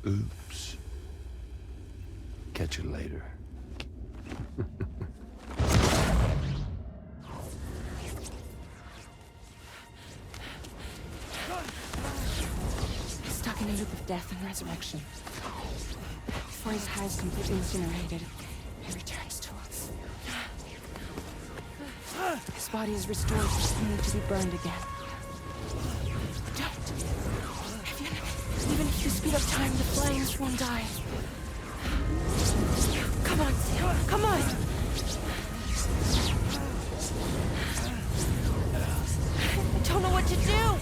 Oops. Catch you later. Stuck in a loop of death and resurrection. Before his hair is completely incinerated, he returns to us. His body is restored, only to be burned again. Don't! Even if you speed up time, the flames won't die. Come on, Sam. Come on! I don't know what to do!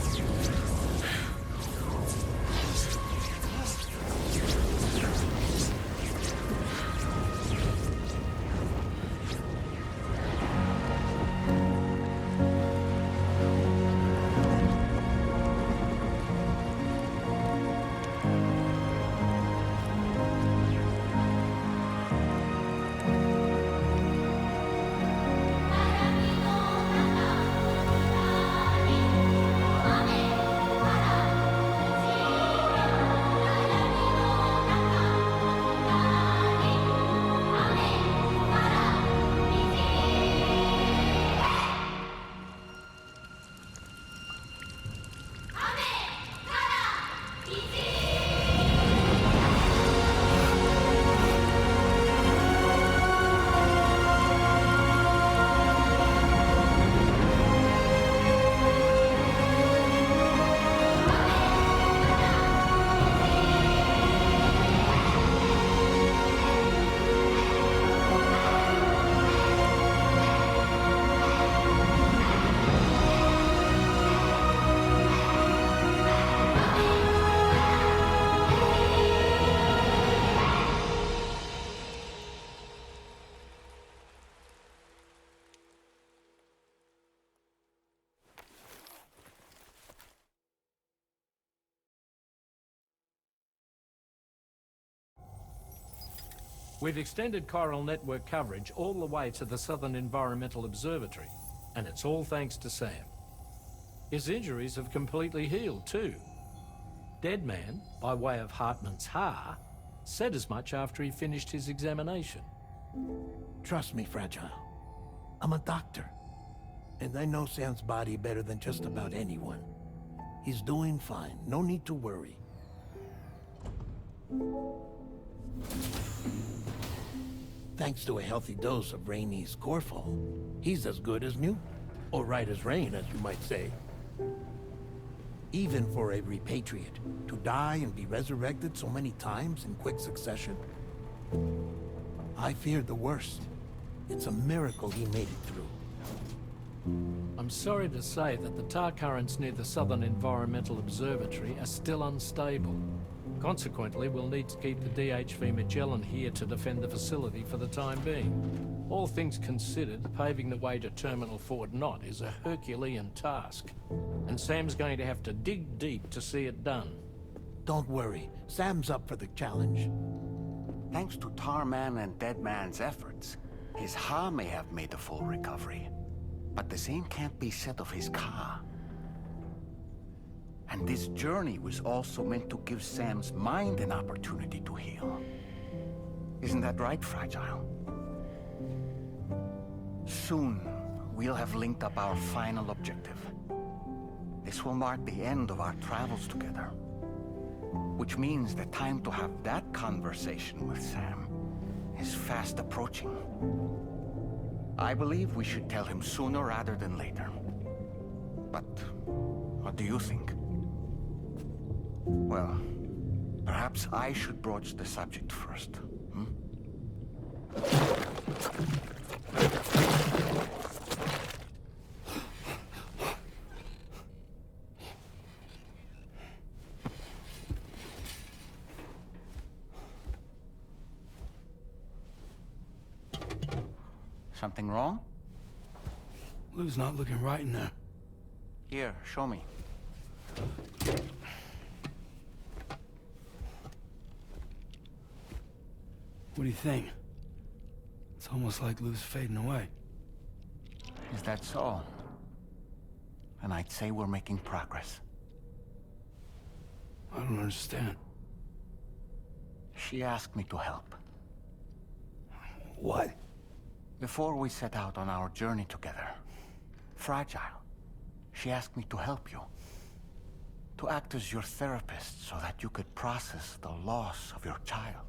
We've extended Chiral network coverage all the way to the Southern Environmental Observatory, and it's all thanks to Sam. His injuries have completely healed too. Dead Man, by way of Hartman's Ha, said as much after he finished his examination. Trust me, Fragile. I'm a doctor. And I know Sam's body better than just about anyone. He's doing fine. No need to worry. Thanks to a healthy dose of Rainey's Corfol, he's as good as new. Or right as rain, as you might say. Even for a repatriate, to die and be resurrected so many times in quick succession. I feared the worst. It's a miracle he made it through. I'm sorry to say that the tar currents near the Southern Environmental Observatory are still unstable. Consequently, we'll need to keep the DHV Magellan here to defend the facility for the time being. All things considered, paving the way to Terminal Fort Knott is a Herculean task. And Sam's going to have to dig deep to see it done. Don't worry. Sam's up for the challenge. Thanks to Tarman and Deadman's efforts, his Ha may have made a full recovery. But the same can't be said of his Ka. And this journey was also meant to give Sam's mind an opportunity to heal. Isn't that right, Fragile? Soon, we'll have linked up our final objective. This will mark the end of our travels together. Which means the time to have that conversation with Sam is fast approaching. I believe we should tell him sooner rather than later. But what do you think? Well, perhaps I should broach the subject first. Something wrong? Lou's not looking right in there. Here, show me. What do you think? It's almost like Lou's fading away. Is that so? And I'd say we're making progress. I don't understand. She asked me to help. What? Before we set out on our journey together, Fragile, she asked me to help you. To act as your therapist so that you could process the loss of your child.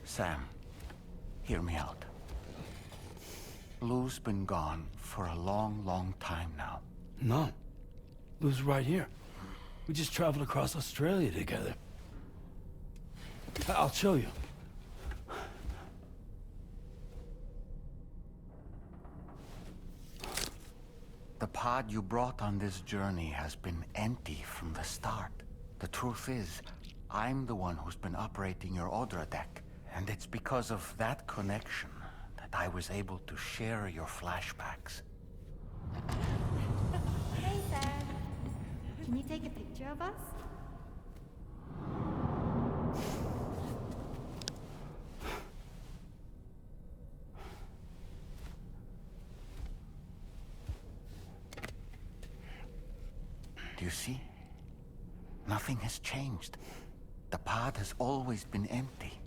Sam, hear me out. Lou's been gone for a long, long time now. No. Lou's right here. We just traveled across Australia together. I'll show you. The pod you brought on this journey has been empty from the start. The truth is, I'm the one who's been operating your Odra deck. And it's because of that connection that I was able to share your flashbacks. Hey, Sam. Can you take a picture of us? Do you see? Nothing has changed. The pod has always been empty.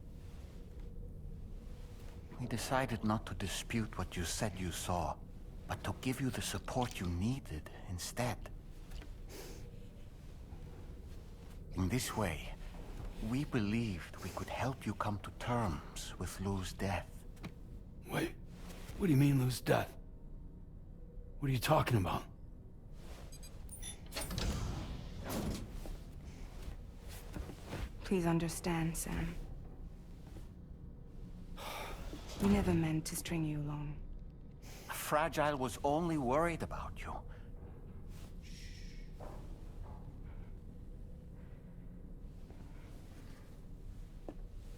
We decided not to dispute what you said you saw, but to give you the support you needed instead. In this way, we believed we could help you come to terms with Lou's death. Wait, what do you mean Lou's death? What are you talking about? Please understand, Sam. We never meant to string you along. Fragile was only worried about you.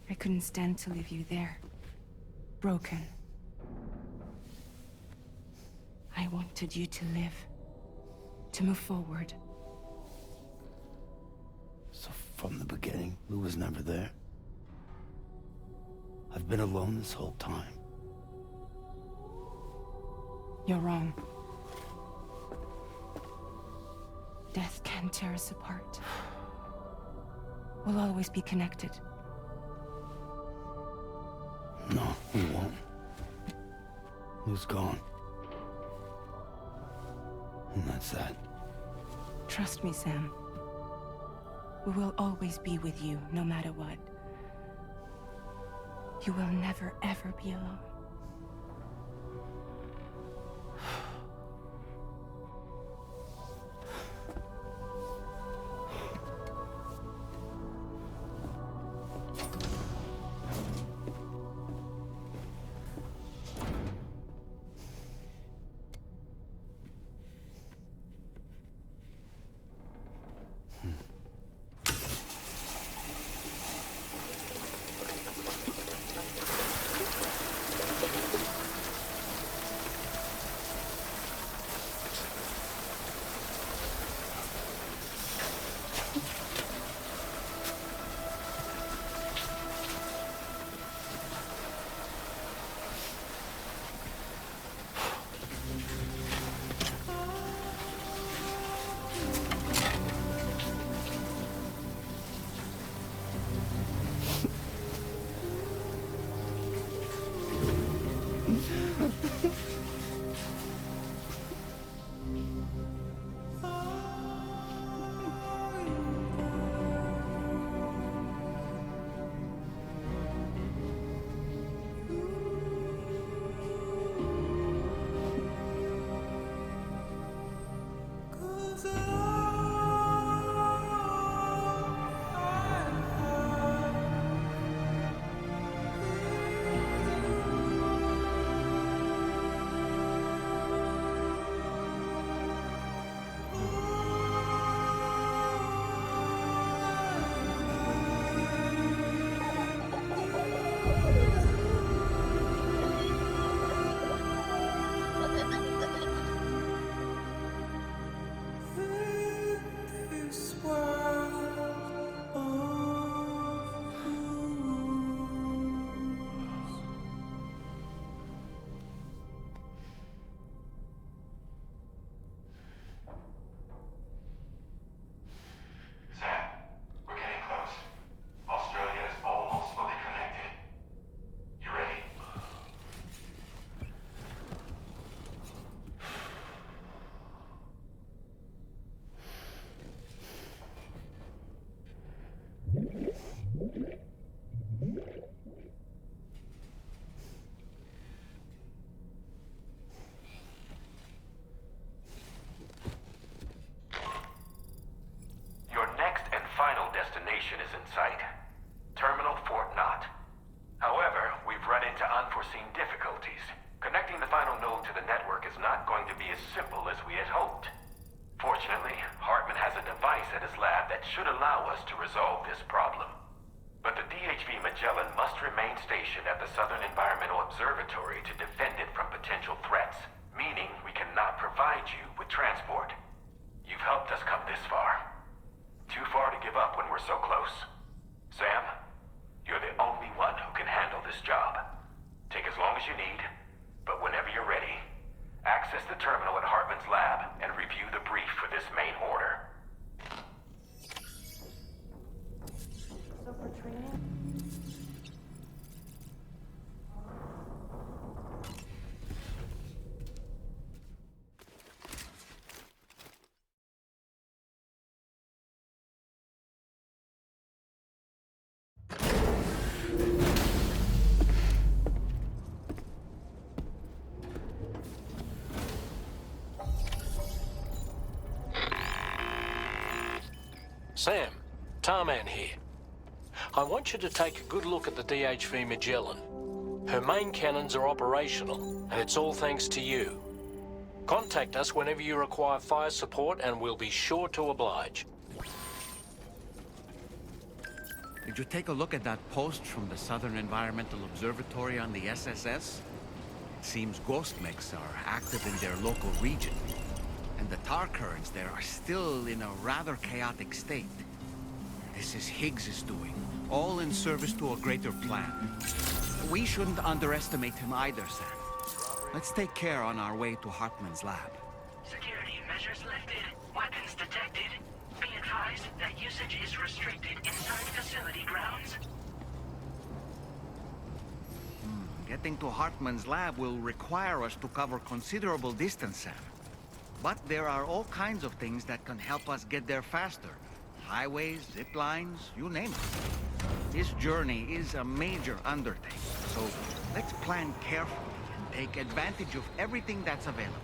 I couldn't stand to leave you there. Broken. I wanted you to live. To move forward. So from the beginning, Lou was never there. I've been alone this whole time. You're wrong. death can tear us apart. We'll always be connected. No, we won't. Lou's gone. And that's that. Trust me, Sam. We will always be with you, no matter what. You will never, ever be alone. destination is in sight. Terminal Fort Knott. However, we've run into unforeseen difficulties. Connecting the final node to the network is not going to be as simple as we had hoped. Fortunately, Hartman has a device at his lab that should allow us to resolve this problem. But the DHV Magellan must remain stationed at the Southern Environmental Observatory to defend it from potential threats, meaning we cannot provide you with transport. You've helped us come this far. Too far to give up when we're so close. Sam, you're the only one who can handle this job. Take as long as you need, but whenever you're ready, access the terminal at Hartman's lab and review the brief for this main order. So for training? Sam, Tarman here. I want you to take a good look at the DHV Magellan. Her main cannons are operational, and it's all thanks to you. Contact us whenever you require fire support, and we'll be sure to oblige. Did you take a look at that post from the Southern Environmental Observatory on the SSS? It seems ghost mechs are active in their local region, and the tar currents there are still in a rather chaotic state. This is Higgs's doing, all in service to a greater plan. We shouldn't underestimate him either, Sam. Let's take care on our way to Hartman's lab. Security measures lifted. Weapons detected. Be advised that usage is restricted inside facility grounds. Getting to Hartman's lab will require us to cover considerable distance, Sam. But there are all kinds of things that can help us get there faster. Highways, zip lines, you name it. This journey is a major undertaking, so let's plan carefully and take advantage of everything that's available.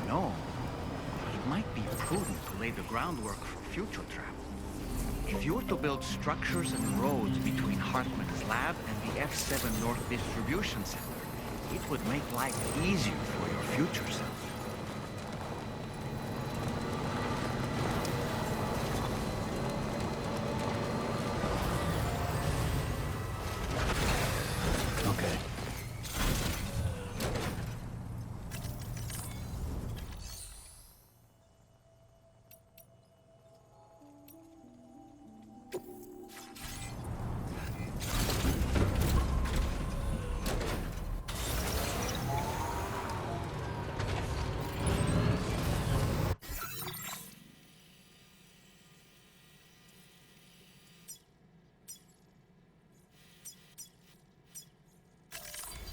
You know, it might be prudent to lay the groundwork for future travel. If you were to build structures and roads between Hartman's lab and the F7 North Distribution Center, it would make life easier for your future self. Okay.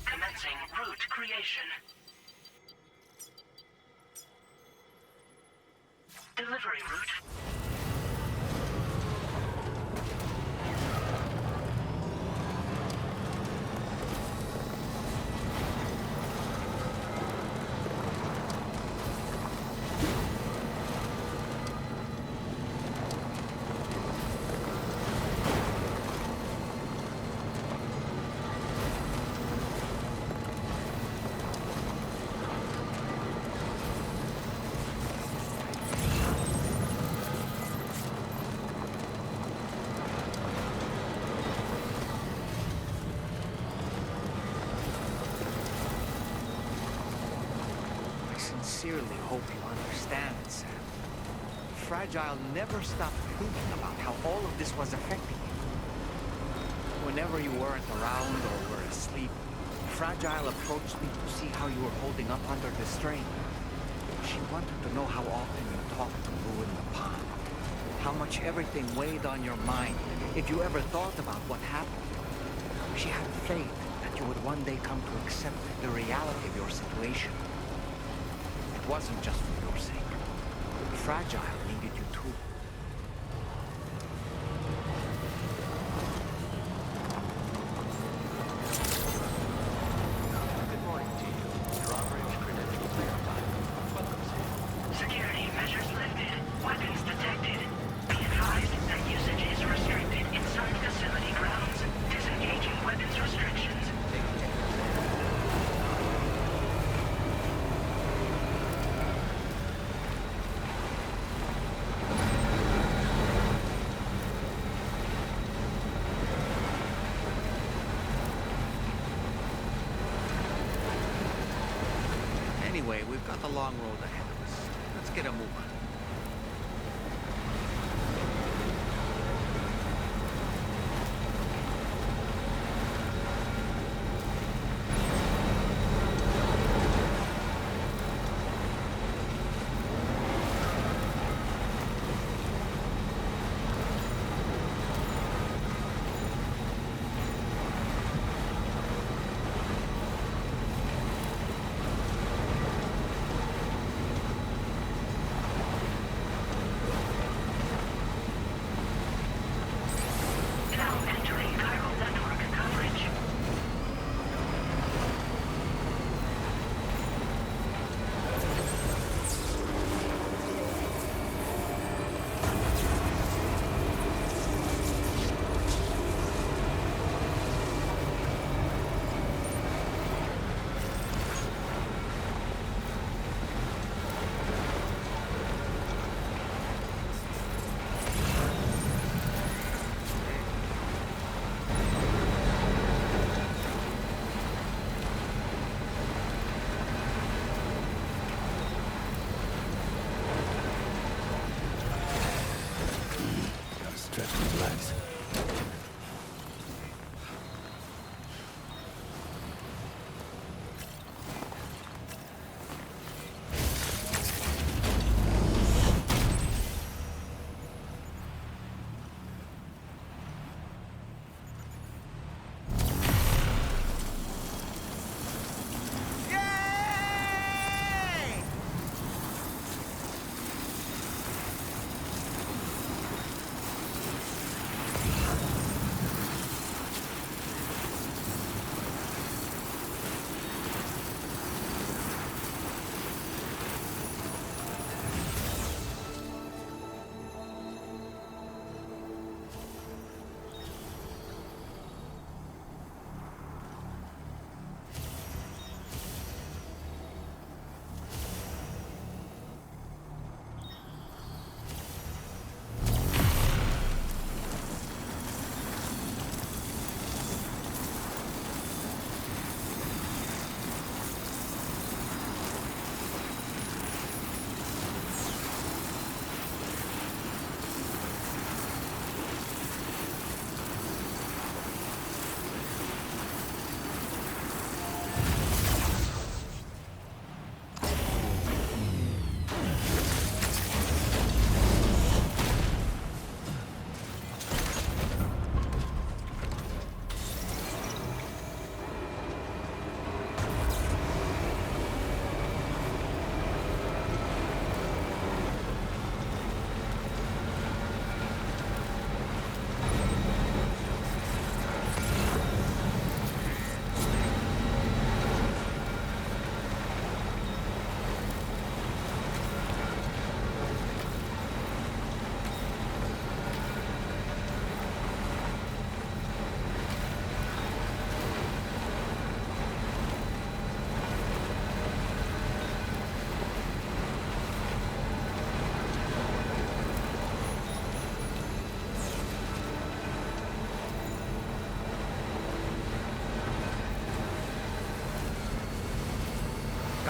Commencing route creation. Delivery route. I sincerely hope you understand, Sam. Fragile never stopped thinking about how all of this was affecting you. Whenever you weren't around or were asleep, Fragile approached me to see how you were holding up under the strain. She wanted to know how often you talked to Lou in the pond, how much everything weighed on your mind, if you ever thought about what happened. She had faith that you would one day come to accept the reality of your situation. It wasn't just for your sake. Fragile needed you too. Good morning to you. Drawbridge credentials verified. Welcome, Sam. Security measures lifted. Weapons detected. Be advised that usage is restricted inside facility grounds. Disengaging weapons restrictions. Anyway, we've got the long road ahead of us. Let's get a move on.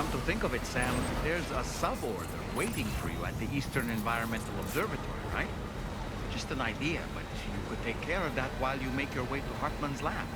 Come to think of it, Sam, there's a sub-order waiting for you at the Eastern Environmental Observatory, right? Just an idea, but you could take care of that while you make your way to Hartman's lab.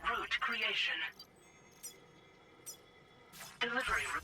Route creation. Delivery route.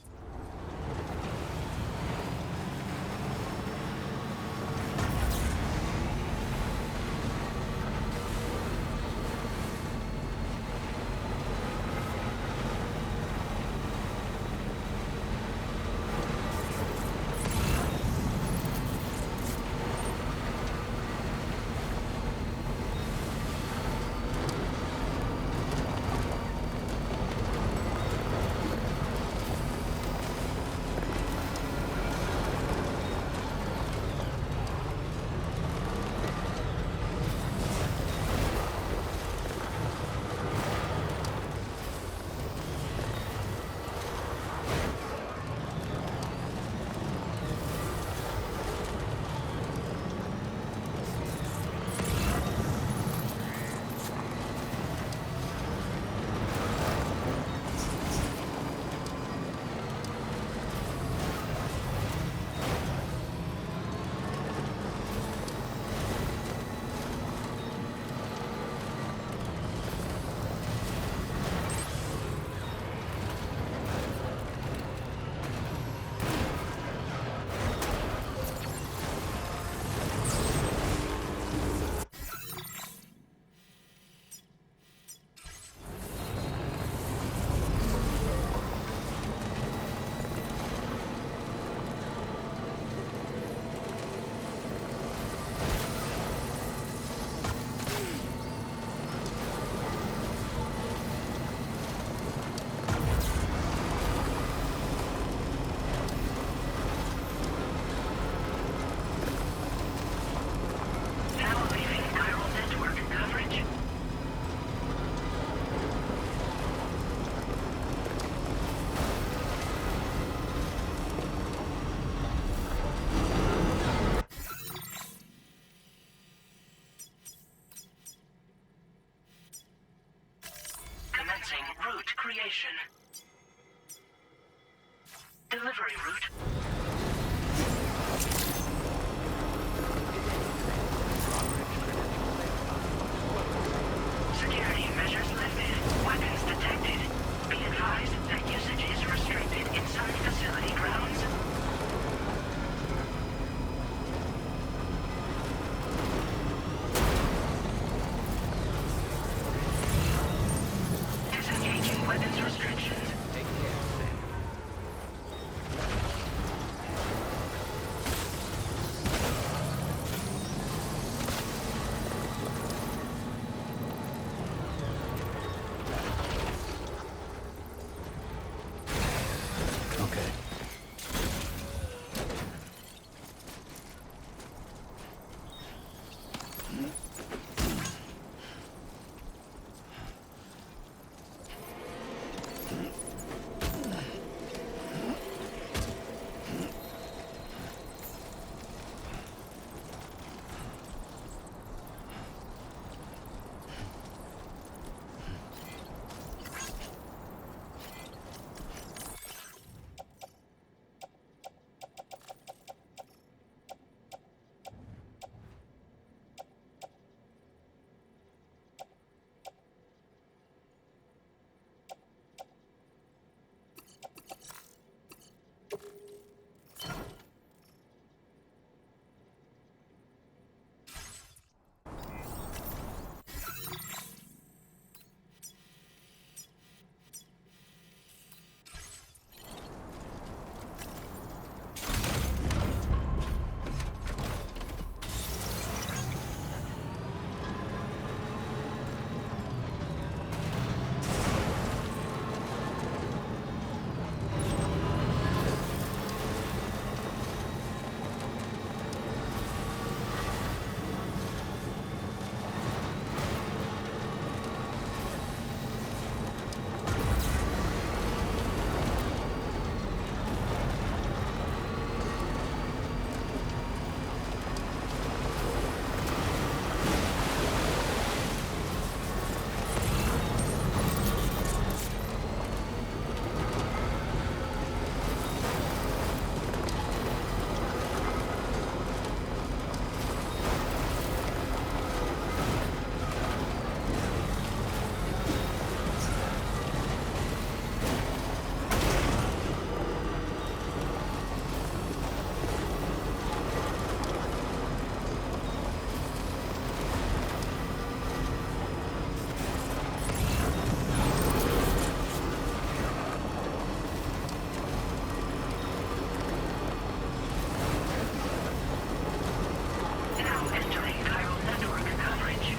destination. Delivery route. Security measures lifted. Weapons detected. Be advised that usage is restricted inside facility grounds. Disengaging weapons restrictions. Okay. Now entering chiral network coverage.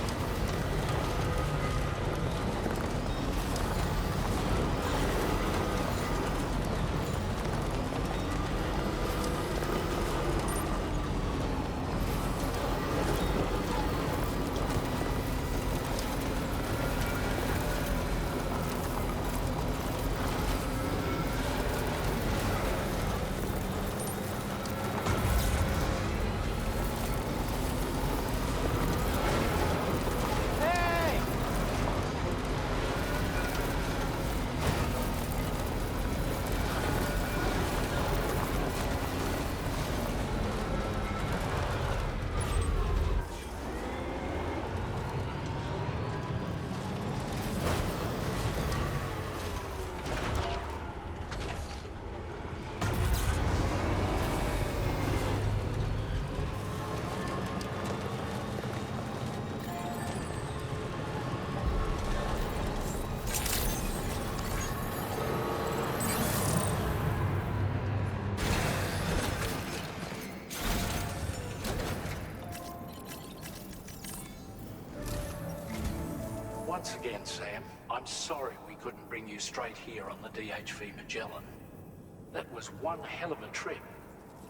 Once again, Sam, I'm sorry we couldn't bring you straight here on the DHV Magellan. That was one hell of a trip,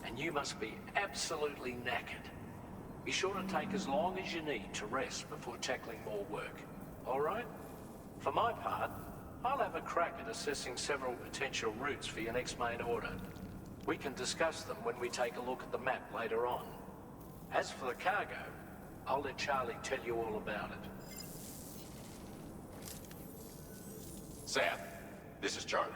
and you must be absolutely knackered. Be sure to take as long as you need to rest before tackling more work, all right? For my part, I'll have a crack at assessing several potential routes for your next main order. We can discuss them when we take a look at the map later on. As for the cargo, I'll let Charlie tell you all about it. Sam, This is Charlie.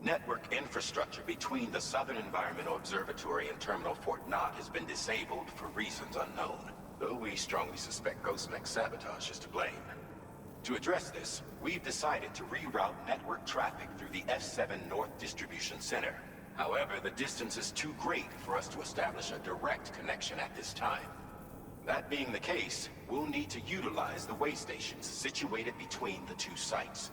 Network infrastructure between the Southern Environmental Observatory and Terminal Fort Knott has been disabled for reasons unknown, though we strongly suspect Ghostmech's sabotage is to blame. To address this, we've decided to reroute network traffic through the F7 North Distribution Center. However, the distance is too great for us to establish a direct connection at this time. That being the case, we'll need to utilize the way stations situated between the two sites.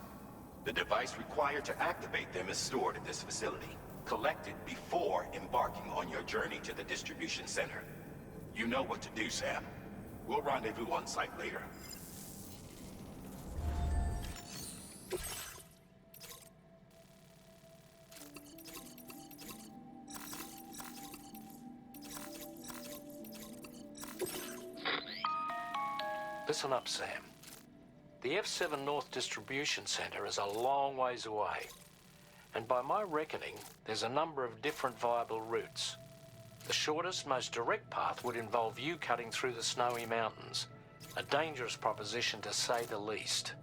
The device required to activate them is stored at this facility, collected before embarking on your journey to the distribution center. You know what to do, Sam. We'll rendezvous on site later. Listen up, Sam. The F7 North Distribution Center is a long ways away, and by my reckoning, there's a number of different viable routes. The shortest, most direct path would involve you cutting through the snowy mountains, a dangerous proposition to say the least.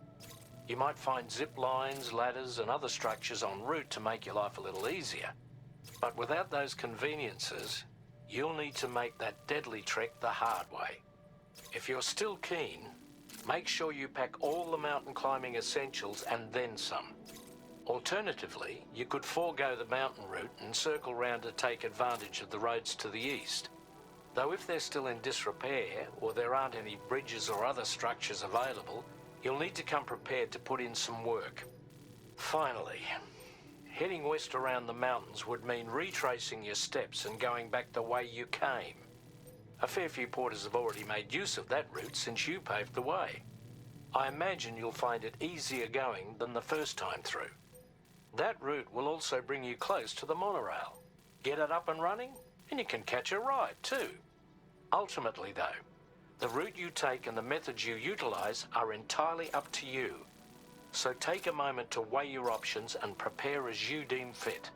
You might find zip lines, ladders, and other structures en route to make your life a little easier, but without those conveniences, you'll need to make that deadly trek the hard way. If you're still keen, make sure you pack all the mountain climbing essentials and then some. Alternatively, you could forego the mountain route and circle round to take advantage of the roads to the east. Though if they're still in disrepair, or there aren't any bridges or other structures available, you'll need to come prepared to put in some work. Finally, heading west around the mountains would mean retracing your steps and going back the way you came. A fair few porters have already made use of that route since you paved the way. I imagine you'll find it easier going than the first time through. That route will also bring you close to the monorail. Get it up and running, and you can catch a ride too. Ultimately though, the route you take and the methods you utilize are entirely up to you. So take a moment to weigh your options and prepare as you deem fit.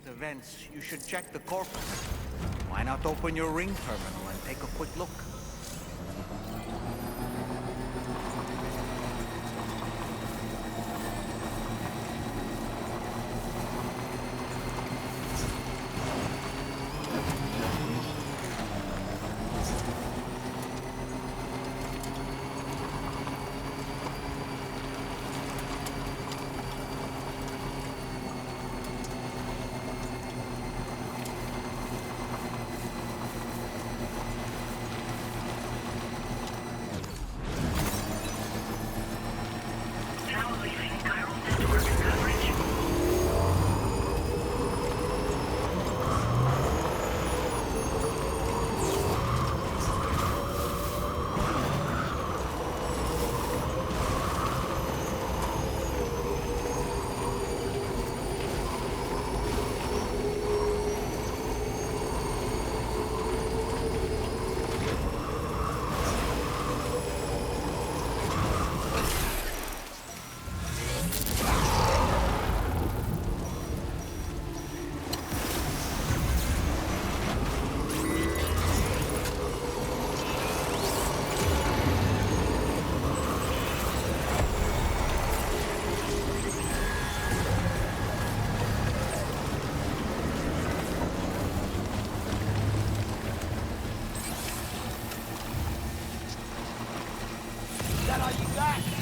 Events, you should check the corpus. Why not open your ring terminal and take a quick look? that all you got?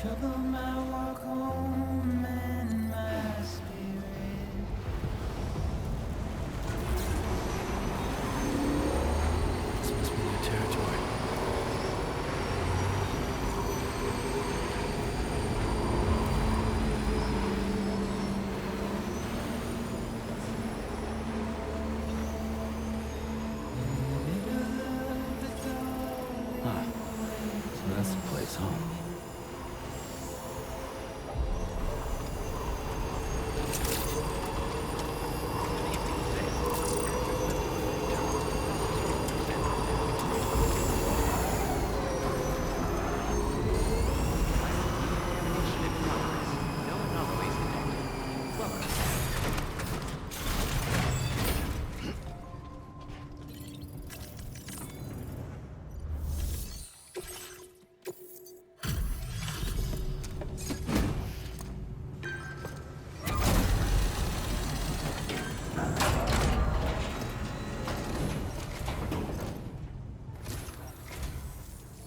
Trouble my walk home and my spirit. This must be new territory. Huh. So that's the place, huh?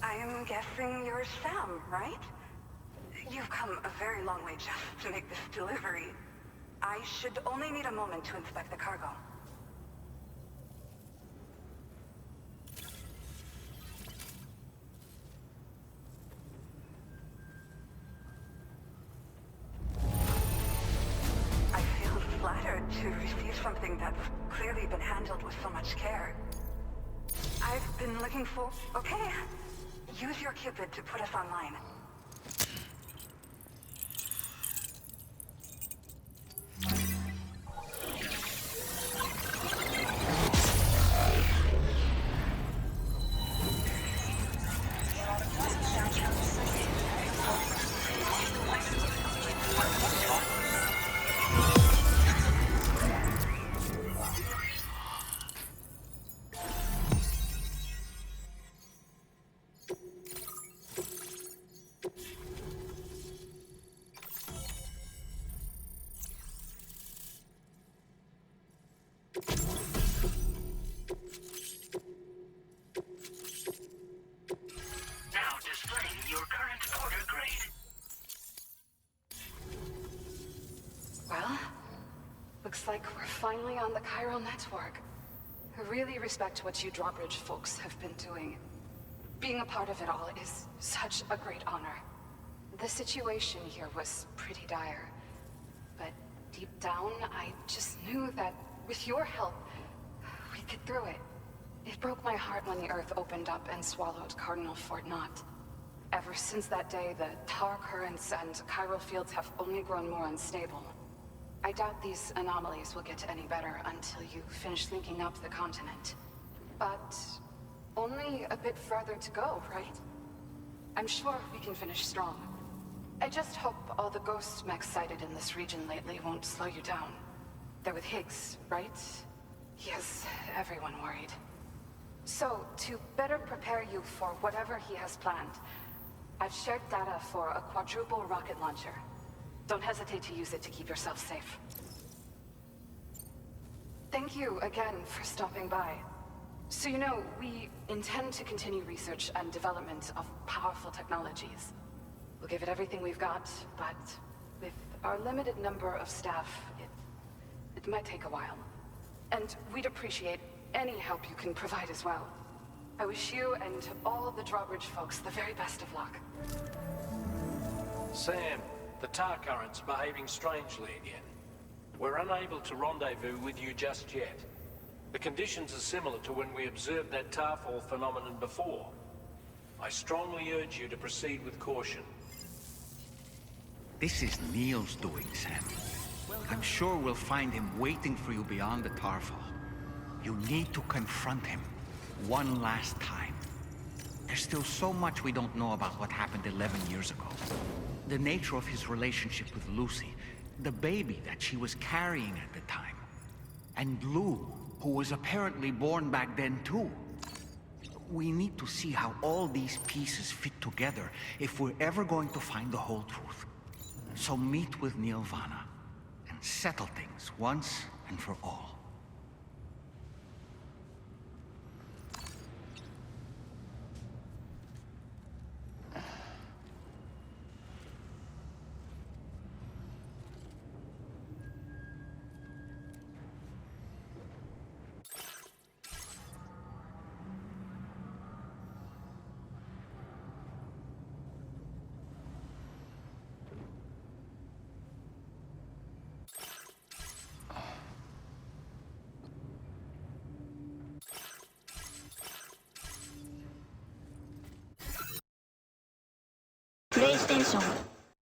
I'm guessing you're Sam, right? You've come a very long way just to make this delivery. I should only need a moment to inspect the cargo. I feel flattered to receive something that's clearly been handled with so much care. I've been looking for... Okay. Use your Cupid to put us online. Now displaying your current order grade. Well, looks like we're finally on the chiral network. I really respect what you drawbridge folks have been doing. Being a part of it all is such a great honor. The situation here was pretty dire, but deep down, I just knew that with your help, we'd get through it. It broke my heart when the Earth opened up and swallowed Cardinal Fort Knott. Ever since that day, the tar currents and chiral fields have only grown more unstable. I doubt these anomalies will get any better until you finish linking up the continent. But only a bit further to go, right? I'm sure we can finish strong. I just hope all the ghost mechs sighted in this region lately won't slow you down. They're with Higgs, right? He has everyone worried. So, to better prepare you for whatever he has planned, I've shared data for a quadruple rocket launcher. Don't hesitate to use it to keep yourself safe. Thank you again for stopping by. So you know, we intend to continue research and development of powerful technologies. We'll give it everything we've got, but with our limited number of staff, it might take a while. And we'd appreciate any help you can provide as well. I wish you and all the drawbridge folks the very best of luck. Sam, the tar current's behaving strangely again. We're unable to rendezvous with you just yet. The conditions are similar to when we observed that tarfall phenomenon before. I strongly urge you to proceed with caution. This is Neil's doing, Sam. I'm sure we'll find him waiting for you beyond the tarfall. You need to confront him one last time. There's still so much we don't know about what happened 11 years ago. The nature of his relationship with Lucy, the baby that she was carrying at the time, and Lou, who was apparently born back then too. We need to see how all these pieces fit together if we're ever going to find the whole truth. So meet with Neil Vanna and settle things once and for all. イステーション